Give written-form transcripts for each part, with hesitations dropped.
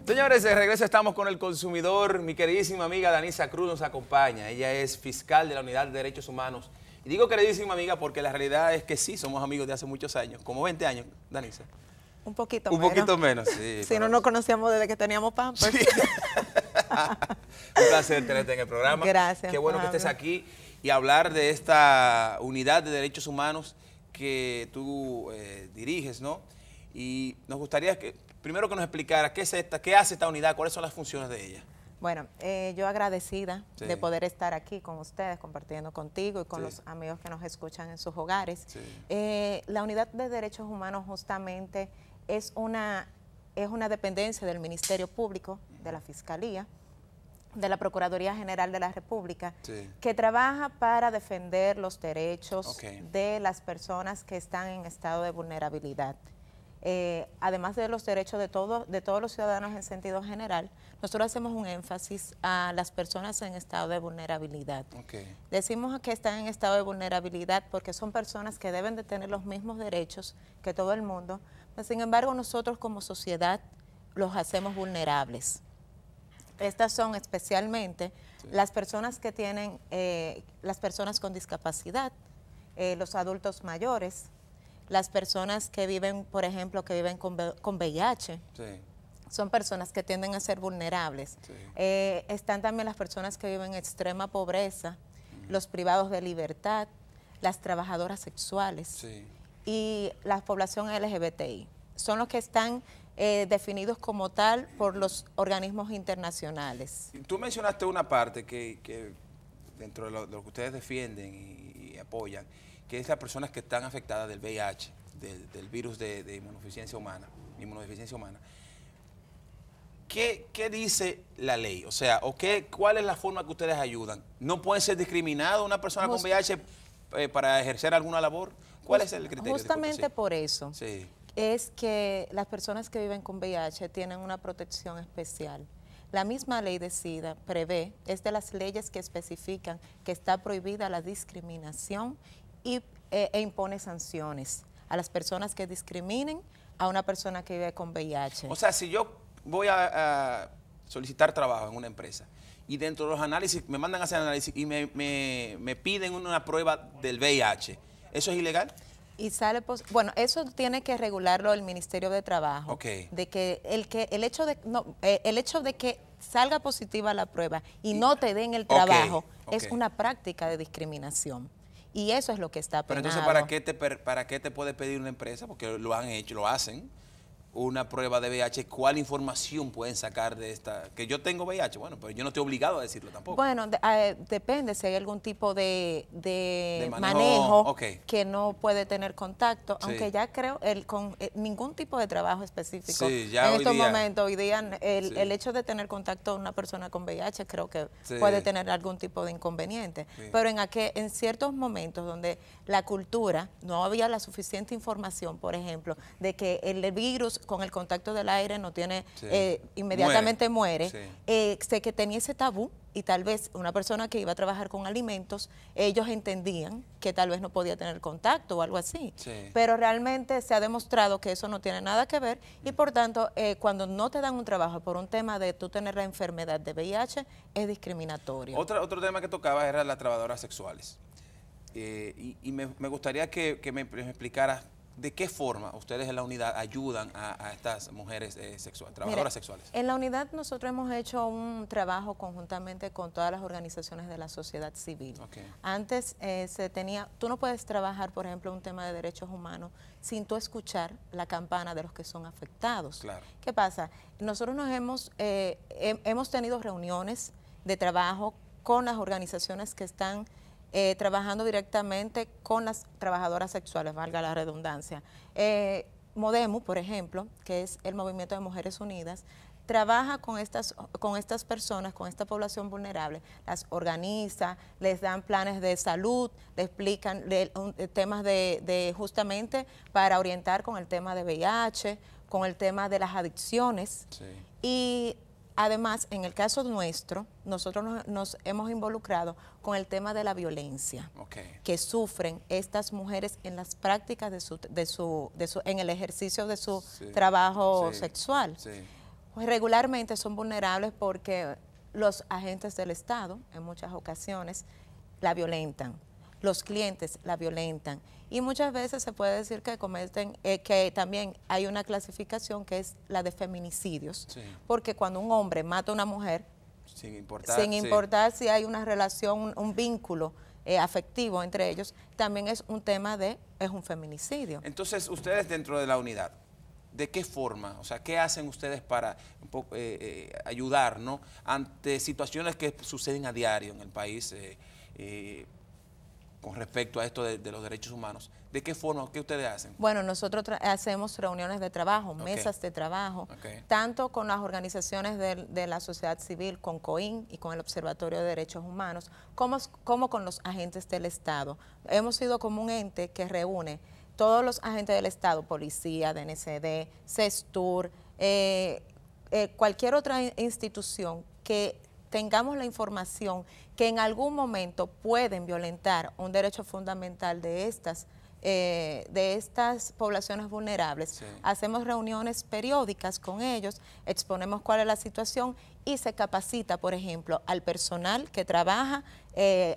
Señores, de regreso estamos con el consumidor. Mi queridísima amiga Danisa Cruz nos acompaña. Ella es fiscal de la Unidad de Derechos Humanos. Y digo queridísima amiga porque la realidad es que sí, somos amigos de hace muchos años, como 20 años, Danisa. Un poquito menos. Un poquito menos, sí. Si no nos conocíamos desde que teníamos Pampers. Sí. Un placer tenerte en el programa. Gracias. Qué bueno que estés aquí y hablar de esta Unidad de Derechos Humanos que tú diriges, ¿no? Y nos gustaría que primero que nos explicara qué es esta, qué hace esta unidad, cuáles son las funciones de ella. Bueno, yo agradecida de poder estar aquí con ustedes, compartiendo contigo y con los amigos que nos escuchan en sus hogares. Sí. La Unidad de Derechos Humanos justamente es una dependencia del Ministerio Público, de la Fiscalía, de la Procuraduría General de la República, que trabaja para defender los derechos de las personas que están en estado de vulnerabilidad. Además de los derechos de todos los ciudadanos en sentido general, nosotros hacemos un énfasis a las personas en estado de vulnerabilidad. Decimos que están en estado de vulnerabilidad porque son personas que deben de tener los mismos derechos que todo el mundo, pero sin embargo nosotros como sociedad los hacemos vulnerables. Estas son especialmente las personas que tienen, las personas con discapacidad, los adultos mayores, las personas que viven, por ejemplo, que viven con VIH, son personas que tienden a ser vulnerables. Están también las personas que viven en extrema pobreza, los privados de libertad, las trabajadoras sexuales y la población LGBTI. Son los que están definidos como tal por los organismos internacionales. Tú mencionaste una parte que dentro de lo que ustedes defienden y apoyan, que es las personas que están afectadas del VIH, del virus de inmunodeficiencia humana. ¿Qué dice la ley? O sea, ¿cuál es la forma que ustedes ayudan? ¿No puede ser discriminada una persona con VIH para ejercer alguna labor? ¿Cuál es el criterio? Justamente por eso es que las personas que viven con VIH tienen una protección especial. La misma ley de SIDA prevé, es de las leyes que especifican que está prohibida la discriminación e impone sanciones a las personas que discriminen a una persona que vive con VIH. O sea, si yo voy a solicitar trabajo en una empresa y dentro de los análisis, me mandan a hacer análisis y me piden una prueba del VIH, ¿eso es ilegal? Y sale, bueno, eso tiene que regularlo el Ministerio de Trabajo. De que el hecho de que salga positiva la prueba y no te den el trabajo es una práctica de discriminación. Y eso es lo que está penado. Pero entonces, ¿para qué te puede pedir una empresa? Porque lo han hecho, lo hacen, una prueba de VIH. ¿Cuál información pueden sacar de esta? Que yo tengo VIH, bueno, pero yo no estoy obligado a decirlo tampoco. Bueno, depende si hay algún tipo de manejo que no puede tener contacto, aunque ya creo, con ningún tipo de trabajo específico. En estos momentos, hoy día, el hecho de tener contacto con una persona con VIH creo que puede tener algún tipo de inconveniente. Pero en ciertos momentos donde la cultura, no había la suficiente información, por ejemplo, de que el virus con el contacto del aire no tiene, inmediatamente muere. Sé que tenía ese tabú y tal vez una persona que iba a trabajar con alimentos, ellos entendían que tal vez no podía tener contacto o algo así. Pero realmente se ha demostrado que eso no tiene nada que ver y por tanto, cuando no te dan un trabajo por un tema de tú tener la enfermedad de VIH, es discriminatorio. Otro tema que tocaba era las trabajadoras sexuales. Y me gustaría que me explicaras ¿de qué forma ustedes en la unidad ayudan a estas mujeres trabajadoras sexuales? En la unidad nosotros hemos hecho un trabajo conjuntamente con todas las organizaciones de la sociedad civil. Antes tú no puedes trabajar, por ejemplo, un tema de derechos humanos sin tú escuchar la campana de los que son afectados. ¿Qué pasa? Nosotros hemos tenido reuniones de trabajo con las organizaciones que están trabajando directamente con las trabajadoras sexuales, valga la redundancia. Modemu, por ejemplo, que es el Movimiento de Mujeres Unidas, trabaja con estas personas, con esta población vulnerable, las organiza, les dan planes de salud, les explican temas justamente para orientar con el tema de VIH, con el tema de las adicciones y además, en el caso nuestro, nosotros nos hemos involucrado con el tema de la violencia que sufren estas mujeres en las prácticas en el ejercicio de su trabajo sexual. Pues regularmente son vulnerables porque los agentes del Estado en muchas ocasiones la violentan, los clientes la violentan y muchas veces se puede decir que cometen, que también hay una clasificación que es la de feminicidios, sí. Porque cuando un hombre mata a una mujer, sin importar si hay una relación, un vínculo afectivo entre ellos, también es un tema es un feminicidio. Entonces, ustedes dentro de la unidad, ¿de qué forma? O sea, ¿qué hacen ustedes para ayudar, ¿no?, ante situaciones que suceden a diario en el país con respecto a esto de los derechos humanos? ¿De qué forma? ¿Qué ustedes hacen? Bueno, nosotros hacemos reuniones de trabajo, mesas de trabajo, tanto con las organizaciones de la sociedad civil, con COIN y con el Observatorio de Derechos Humanos, como con los agentes del Estado. Hemos sido como un ente que reúne todos los agentes del Estado, policía, DNCD, CESTUR, cualquier otra institución que tengamos la información que en algún momento pueden violentar un derecho fundamental de estas poblaciones vulnerables. Sí. Hacemos reuniones periódicas con ellos, exponemos cuál es la situación y se capacita, por ejemplo, al personal que trabaja,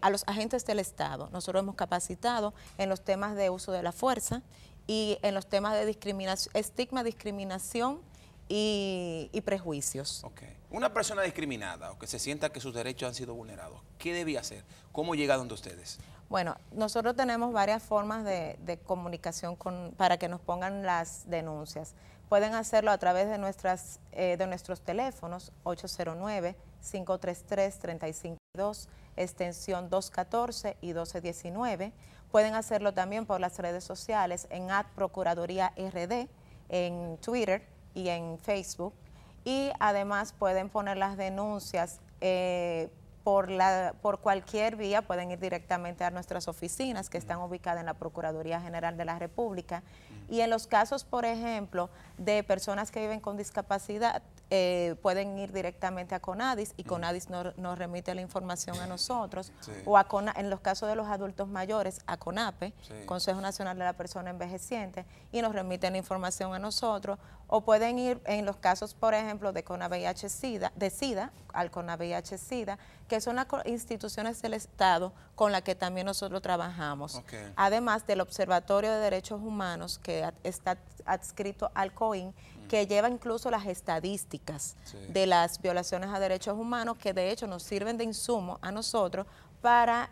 a los agentes del Estado. Nosotros hemos capacitado en los temas de uso de la fuerza y en los temas de discriminación, estigma, discriminación y prejuicios. Okay. Una persona discriminada o que se sienta que sus derechos han sido vulnerados, ¿qué debía hacer? ¿Cómo llega donde ustedes? Bueno, nosotros tenemos varias formas de comunicación para que nos pongan las denuncias. Pueden hacerlo a través de nuestros teléfonos 809-533-3522, extensión 214 y 1219. Pueden hacerlo también por las redes sociales en @procuraduría-rd, en Twitter y en Facebook. Y además pueden poner las denuncias por cualquier vía, pueden ir directamente a nuestras oficinas que están ubicadas en la Procuraduría General de la República. Y en los casos, por ejemplo, de personas que viven con discapacidad, pueden ir directamente a CONADIS y CONADIS nos remite la información a nosotros, sí. O en los casos de los adultos mayores, a CONAPE, sí. Consejo Nacional de la Persona Envejeciente, y nos remiten la información a nosotros, o pueden ir en los casos, por ejemplo, de CONAVIH-Sida, al CONAVIH-Sida, que son las instituciones del Estado con las que también nosotros trabajamos. Okay. Además del Observatorio de Derechos Humanos, que está adscrito al COIN, que lleva incluso las estadísticas, sí. De las violaciones a derechos humanos, que de hecho nos sirven de insumo a nosotros para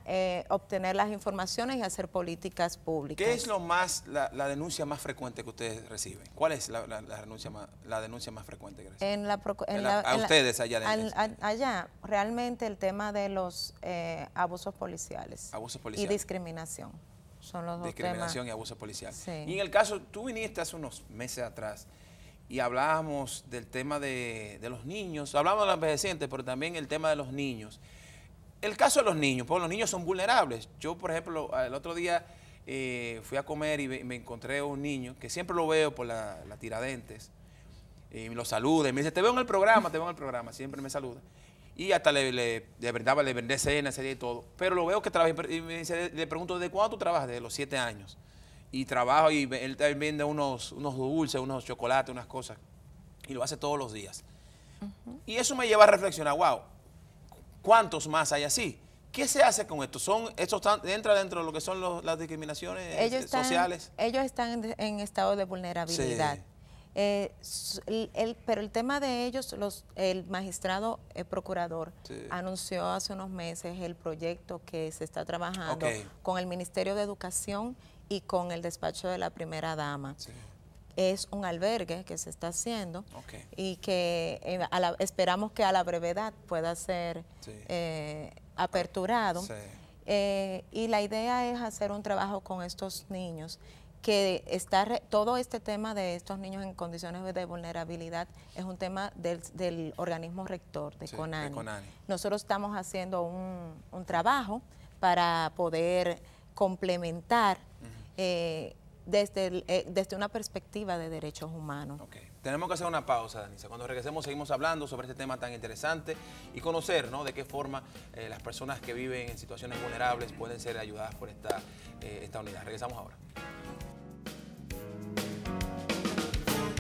obtener las informaciones y hacer políticas públicas. ¿Qué es la denuncia más frecuente que ustedes reciben? ¿Cuál es la denuncia más frecuente que reciben? Ustedes allá adentro. Allá, realmente el tema de los abusos policiales. Abusos policiales. Y discriminación. Son los dos discriminación temas. Y abuso policial. Sí. Y en el caso, tú viniste hace unos meses atrás y hablábamos del tema de los niños, hablamos de los envejecientes, pero también el tema de los niños. El caso de los niños, porque los niños son vulnerables. Yo, por ejemplo, el otro día fui a comer y me encontré un niño, que siempre lo veo por la Tiradentes, y me lo saluda, y me dice, te veo en el programa, siempre me saluda. Y hasta le vendé cena ese día y todo, pero lo veo que trabaja, y me dice, le pregunto, ¿de cuándo tú trabajas? De los 7 años. Y trabajo, y él vende unos dulces, unos chocolates, unas cosas, y lo hace todos los días. Y eso me lleva a reflexionar, wow, ¿cuántos más hay así? ¿Qué se hace con esto? ¿Esto entra dentro de lo que son las discriminaciones sociales? Ellos están en estado de vulnerabilidad. Sí. Pero el tema de ellos, el magistrado procurador, sí, anunció hace unos meses el proyecto que se está trabajando, okay, con el Ministerio de Educación y con el despacho de la primera dama. Sí. Es un albergue que se está haciendo, okay, y que esperamos que a la brevedad pueda ser, sí, aperturado. Sí. Y la idea es hacer un trabajo con estos niños, que todo este tema de estos niños en condiciones de vulnerabilidad es un tema del organismo rector, de, sí, CONANI. De CONANI. Nosotros estamos haciendo un trabajo para poder complementar desde una perspectiva de derechos humanos. Okay. Tenemos que hacer una pausa, Danisa. Cuando regresemos seguimos hablando sobre este tema tan interesante y conocer, ¿no?, de qué forma las personas que viven en situaciones vulnerables pueden ser ayudadas por esta unidad. Regresamos ahora.